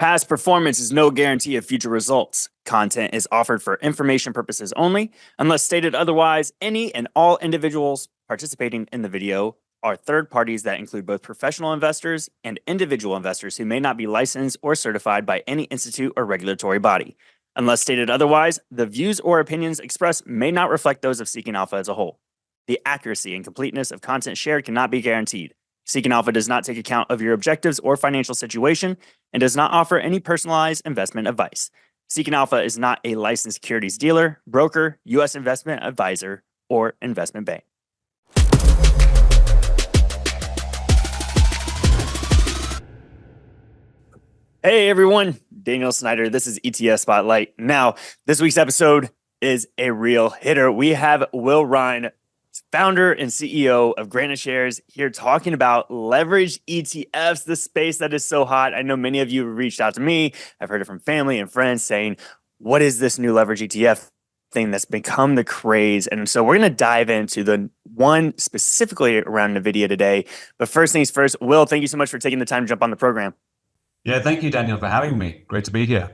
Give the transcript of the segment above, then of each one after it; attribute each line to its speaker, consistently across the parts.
Speaker 1: Past performance is no guarantee of future results. Content is offered for information purposes only. Unless stated otherwise, any and all individuals participating in the video are third parties that include both professional investors and individual investors who may not be licensed or certified by any institute or regulatory body. Unless stated otherwise, the views or opinions expressed may not reflect those of Seeking Alpha as a whole. The accuracy and completeness of content shared cannot be guaranteed. Seeking Alpha does not take account of your objectives or financial situation and does not offer any personalized investment advice. Seeking Alpha is not a licensed securities dealer, broker, U.S. investment advisor, or investment bank. Hey everyone, Daniel Snyder. This is ETF Spotlight. Now, this week's episode is a real hitter. We have Will Rhind, founder and CEO of GraniteShares, here talking about leveraged ETFs, the space that is so hot. I know many of you have reached out to me. I've heard it from family and friends saying, what is this new leverage ETF thing that's become the craze? And so we're going to dive into the one specifically around NVIDIA today. But first things first, Will, thank you so much for taking the time to jump on the program.
Speaker 2: Yeah, thank you, Daniel, for having me. Great to be here.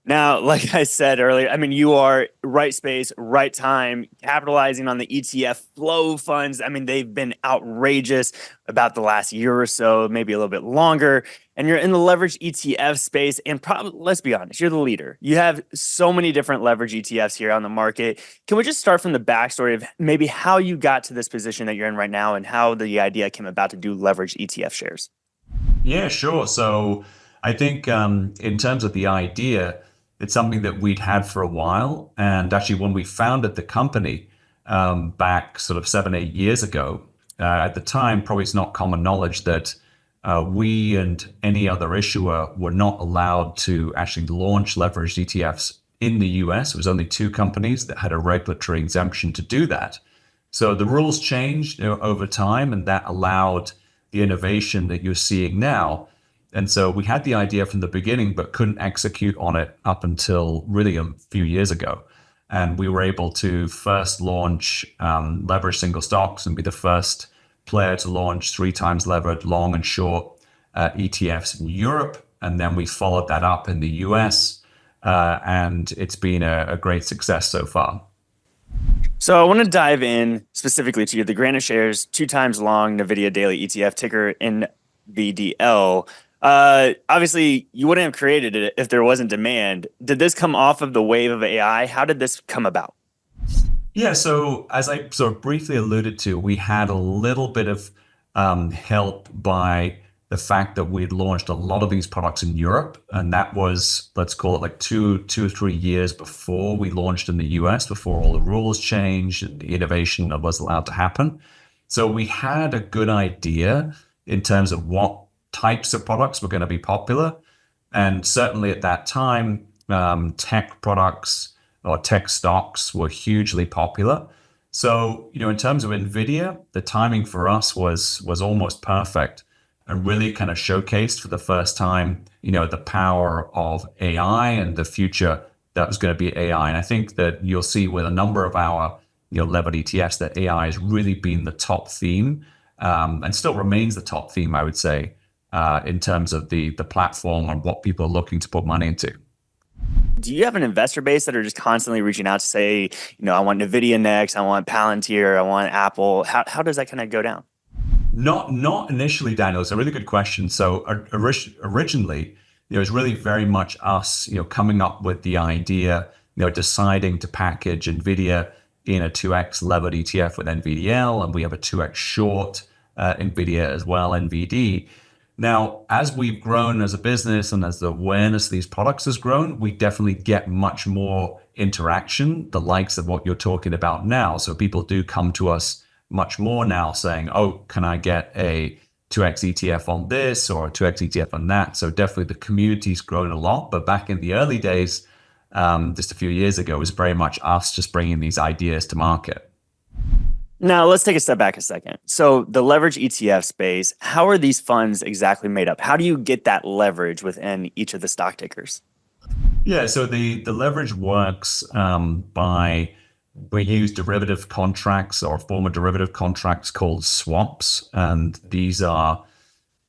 Speaker 1: Now, like I said earlier, I mean, you are right space, right time, capitalizing on the ETF flow funds. I mean, they've been outrageous about the last year or so, maybe a little bit longer. And you're in the leverage ETF space. And probably, let's be honest, you're the leader. You have so many different leverage ETFs here on the market. Can we just start from the backstory of maybe how you got to this position that you're in right now and how the idea came about to do leverage ETF shares?
Speaker 2: Yeah, sure. So I think in terms of the idea, it's something that we'd had for a while. And actually, when we founded the company back sort of 7, 8 years ago, at the time, probably it's not common knowledge that we and any other issuer were not allowed to actually launch leveraged ETFs in the US. It was only 2 companies that had a regulatory exemption to do that. So the rules changed over time, and that allowed the innovation that you're seeing now. And so we had the idea from the beginning, but couldn't execute on it up until really a few years ago. And we were able to first launch leveraged single stocks and be the first player to launch 3 times levered long and short ETFs in Europe. And then we followed that up in the US. And it's been a great success so far.
Speaker 1: So I want to dive in specifically to the GraniteShares 2 times long NVIDIA daily ETF, ticker NVDL. Obviously, you wouldn't have created it if there wasn't demand. Did this come off of the wave of AI? How did this come about?
Speaker 2: Yeah, so as I sort of briefly alluded to, we had a little bit of help by the fact that we'd launched a lot of these products in Europe. And that was, let's call it like two or 3 years before we launched in the US, before all the rules changed and the innovation that was allowed to happen. So we had a good idea in terms of what types of products were going to be popular. And certainly at that time, tech products or tech stocks were hugely popular. So, in terms of NVIDIA, the timing for us was almost perfect and really kind of showcased for the first time, the power of AI and the future that was going to be AI. And I think that you'll see with a number of our, levered ETFs that AI has really been the top theme and still remains the top theme, I would say, in terms of the platform and what people are looking to put money into.
Speaker 1: Do you have an investor base that are just constantly reaching out to say, I want NVIDIA next, I want Palantir, I want Apple? How does that kind of go down?
Speaker 2: Not initially, Daniel. It's a really good question. So originally, it was really very much us, coming up with the idea, deciding to package NVIDIA in a 2x levered ETF with NVDL, and we have a 2x short NVIDIA as well, NVD. Now, as we've grown as a business and as the awareness of these products has grown, we definitely get much more interaction, the likes of what you're talking about now. So people do come to us much more now saying, oh, can I get a 2x ETF on this or a 2x ETF on that? So definitely the community's grown a lot. But back in the early days, just a few years ago, it was very much us just bringing these ideas to market.
Speaker 1: Now, let's take a step back a second. So the leverage ETF space, how are these funds exactly made up? How do you get that leverage within each of the stock tickers?
Speaker 2: Yeah, so the leverage works by, we use derivative contracts or form of derivative contracts called swaps. And these are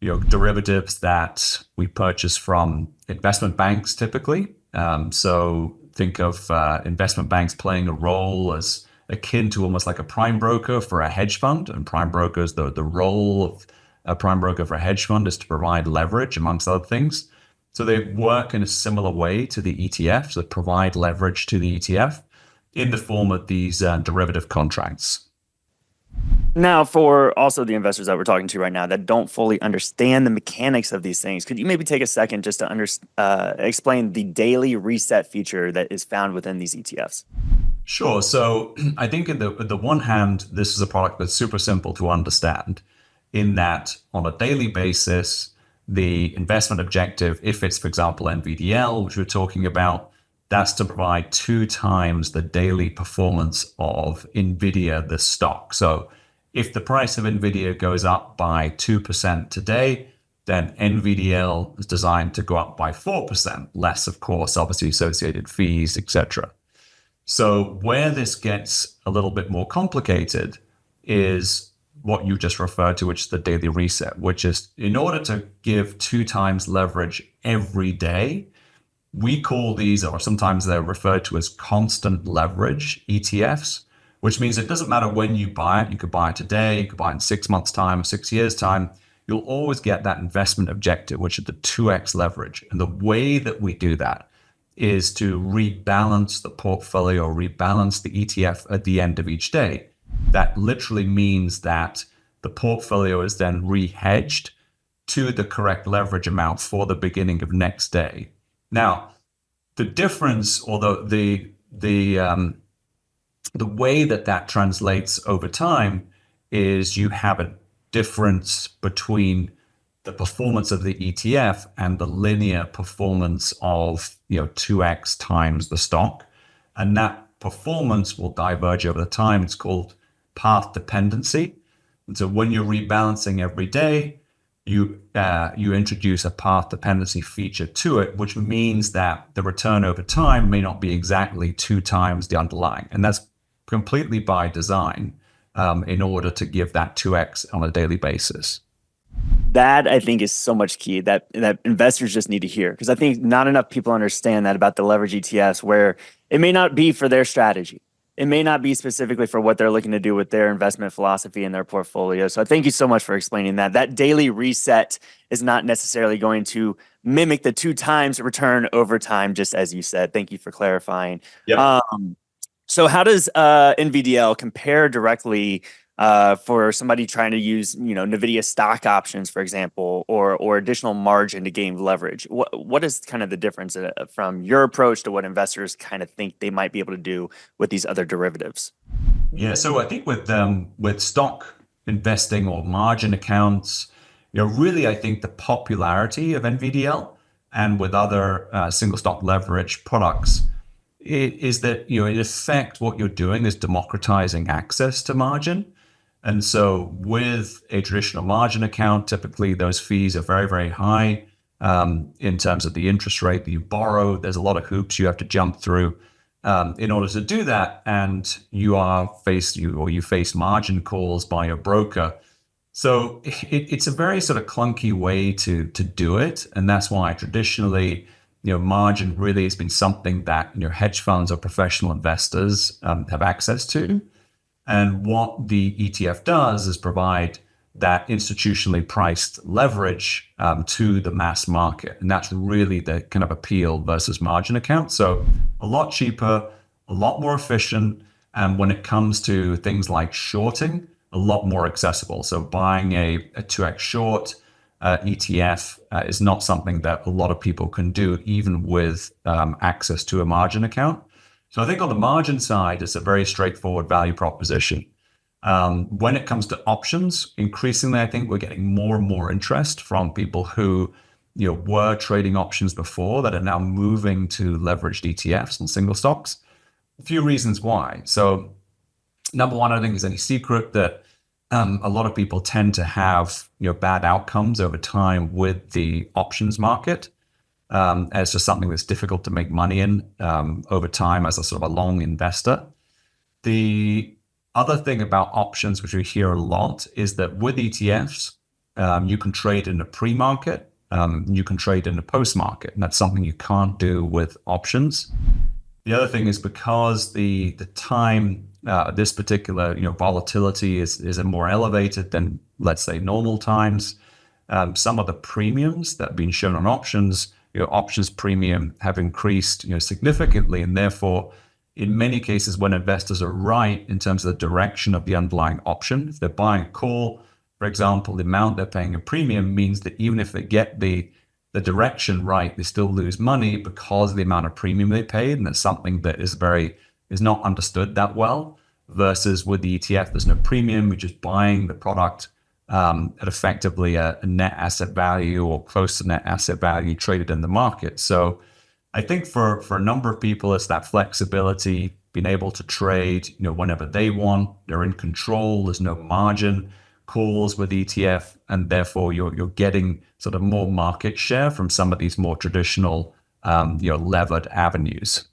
Speaker 2: derivatives that we purchase from investment banks typically. So think of investment banks playing a role as akin to almost like a prime broker for a hedge fund. And prime brokers, the role of a prime broker for a hedge fund is to provide leverage, amongst other things. So they work in a similar way to the ETFs that provide leverage to the ETF in the form of these derivative contracts.
Speaker 1: Now, for also the investors that we're talking to right now that don't fully understand the mechanics of these things, could you maybe take a second just to explain the daily reset feature that is found within these ETFs?
Speaker 2: Sure. So I think in the one hand, this is a product that's super simple to understand in that on a daily basis, the investment objective, if it's, for example, NVDL, which we're talking about, that's to provide 2 times the daily performance of NVIDIA, the stock. So if the price of NVIDIA goes up by 2% today, then NVDL is designed to go up by 4%, less, of course, obviously associated fees, etc. So where this gets a little bit more complicated is what you just referred to, which is the daily reset, which is in order to give 2 times leverage every day, we call these, or sometimes they're referred to as constant leverage ETFs, which means it doesn't matter when you buy it. You could buy it today, you could buy it in 6 months' time, 6 years' time. You'll always get that investment objective, which is the 2x leverage. And the way that we do that is to rebalance the portfolio, rebalance the ETF at the end of each day. That literally means that the portfolio is then re-hedged to the correct leverage amount for the beginning of next day. Now, the difference, or the way that translates over time is you have a difference between the performance of the ETF and the linear performance of 2x times the stock, and that performance will diverge over the time. It's called path dependency. And so when you're rebalancing every day, you introduce a path dependency feature to it, which means that the return over time may not be exactly 2 times the underlying, and that's completely by design in order to give that 2x on a daily basis.
Speaker 1: That I think is so much key that investors just need to hear, because I think not enough people understand that about the leverage ETFs, where it may not be for their strategy. It may not be specifically for what they're looking to do with their investment philosophy in their portfolio. So thank you so much for explaining that. That daily reset is not necessarily going to mimic the 2 times return over time, just as you said. Thank you for clarifying.
Speaker 2: Yep.
Speaker 1: So how does NVDL compare directly for somebody trying to use, NVIDIA stock options, for example, or additional margin to gain leverage? What is kind of the difference from your approach to what investors kind of think they might be able to do with these other derivatives?
Speaker 2: Yeah, so I think with stock investing or margin accounts, really I think the popularity of NVDL and with other single stock leverage products is that in effect what you're doing is democratizing access to margin. And so with a traditional margin account, typically those fees are very, very high in terms of the interest rate that you borrow. There's a lot of hoops you have to jump through in order to do that. And you face margin calls by a broker. So it's a very sort of clunky way to do it. And that's why traditionally, margin really has been something that hedge funds or professional investors have access to. And what the ETF does is provide that institutionally priced leverage to the mass market. And that's really the kind of appeal versus margin account. So a lot cheaper, a lot more efficient. And when it comes to things like shorting, a lot more accessible. So buying a 2x short ETF is not something that a lot of people can do, even with access to a margin account. So I think on the margin side, it's a very straightforward value proposition. When it comes to options, increasingly, I think we're getting more and more interest from people who were trading options before that are now moving to leveraged ETFs and single stocks. A few reasons why. So number one, I don't think there's any secret that a lot of people tend to have bad outcomes over time with the options market. As just something that's difficult to make money in over time as a sort of a long investor. The other thing about options, which we hear a lot, is that with ETFs, you can trade in a pre-market, you can trade in a post-market, and that's something you can't do with options. The other thing is because the time this particular volatility is more elevated than, let's say, normal times. Some of the premiums that have been shown on options, options premium have increased significantly, and therefore, in many cases, when investors are right in terms of the direction of the underlying option, if they're buying a call, for example, the amount they're paying a premium means that even if they get the direction right, they still lose money because of the amount of premium they paid, and that's something that is not understood that well. Versus with the ETF, there's no premium; we're just buying the product at effectively a net asset value or close to net asset value traded in the market. So I think for a number of people, it's that flexibility, being able to trade whenever they want. They're in control. There's no margin calls with ETF, and therefore you're getting sort of more market share from some of these more traditional levered avenues.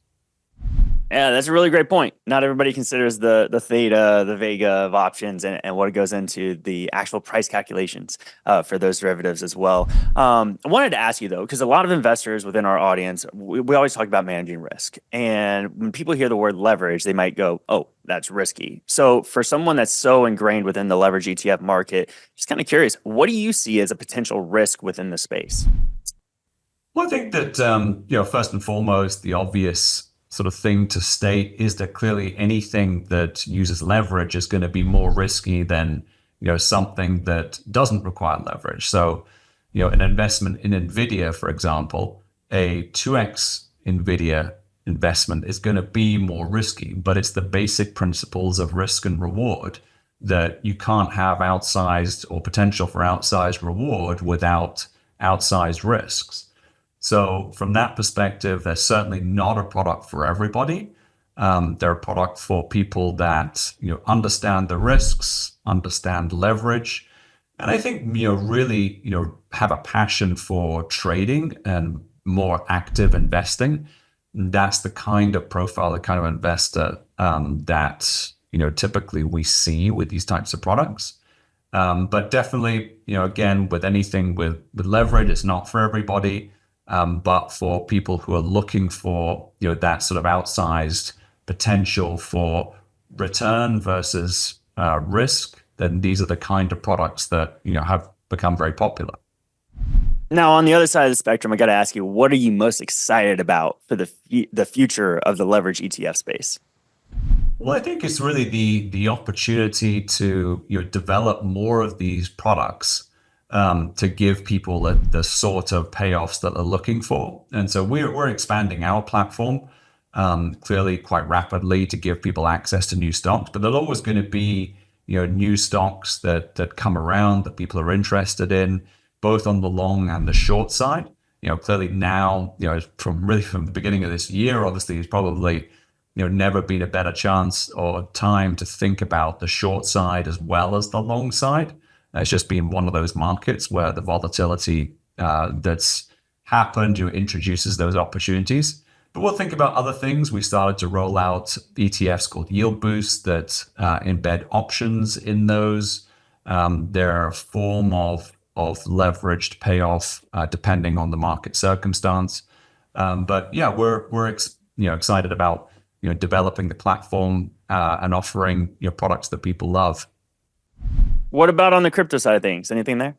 Speaker 1: Yeah, that's a really great point. Not everybody considers the theta, the vega of options and what goes into the actual price calculations for those derivatives as well. I wanted to ask you, though, because a lot of investors within our audience, we always talk about managing risk. And when people hear the word leverage, they might go, oh, that's risky. So for someone that's so ingrained within the leverage ETF market, just kind of curious, what do you see as a potential risk within the space?
Speaker 2: Well, I think that, first and foremost, the obvious sort of thing to state is that clearly anything that uses leverage is going to be more risky than something that doesn't require leverage. So an investment in NVIDIA, for example, a 2x NVIDIA investment is going to be more risky, but it's the basic principles of risk and reward that you can't have outsized or potential for outsized reward without outsized risks. So from that perspective, they're certainly not a product for everybody. They're a product for people that understand the risks, understand leverage, and I think really have a passion for trading and more active investing. That's the kind of profile, the kind of investor that typically we see with these types of products. But definitely, again, with anything with leverage, it's not for everybody. But for people who are looking for that sort of outsized potential for return versus risk, then these are the kind of products that have become very popular.
Speaker 1: Now, on the other side of the spectrum, I got to ask you, what are you most excited about for the future of the leverage ETF space?
Speaker 2: Well, I think it's really the opportunity to develop more of these products to give people the sort of payoffs that they're looking for. And so we're expanding our platform clearly quite rapidly to give people access to new stocks. But there's always going to be new stocks that come around that people are interested in, both on the long and the short side. Clearly now, from the beginning of this year, obviously, it's probably never been a better chance or time to think about the short side as well as the long side. It's just been one of those markets where the volatility that's happened introduces those opportunities. But we'll think about other things. We started to roll out ETFs called Yield Boost that embed options in those. They're a form of leveraged payoff depending on the market circumstance. But yeah, we're excited about developing the platform and offering products that people love.
Speaker 1: What about on the crypto side of things? Anything there?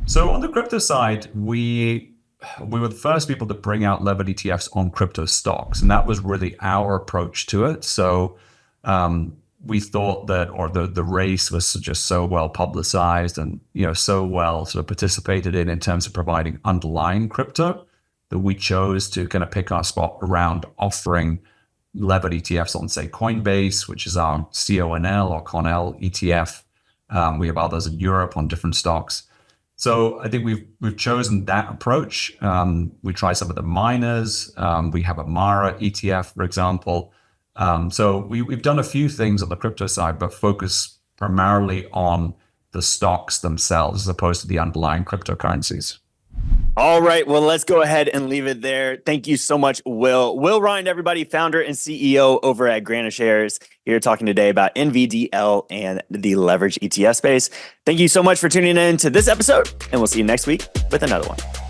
Speaker 2: So on the crypto side, we were the first people to bring out levered ETFs on crypto stocks, and that was really our approach to it. So we thought that, or the race was just so well publicized and so well sort of participated in terms of providing underlying crypto, that we chose to kind of pick our spot around offering levered ETFs on, say, Coinbase, which is our CONL or CONL ETF. We have others in Europe on different stocks. So I think we've chosen that approach. We try some of the miners. We have a Mara ETF, for example. So we've done a few things on the crypto side, but focus primarily on the stocks themselves as opposed to the underlying cryptocurrencies.
Speaker 1: All right. Well, let's go ahead and leave it there. Thank you so much, Will. Will Rhind, everybody, founder and CEO over at GraniteShares, here talking today about NVDL and the leverage ETF space. Thank you so much for tuning in to this episode, and we'll see you next week with another one.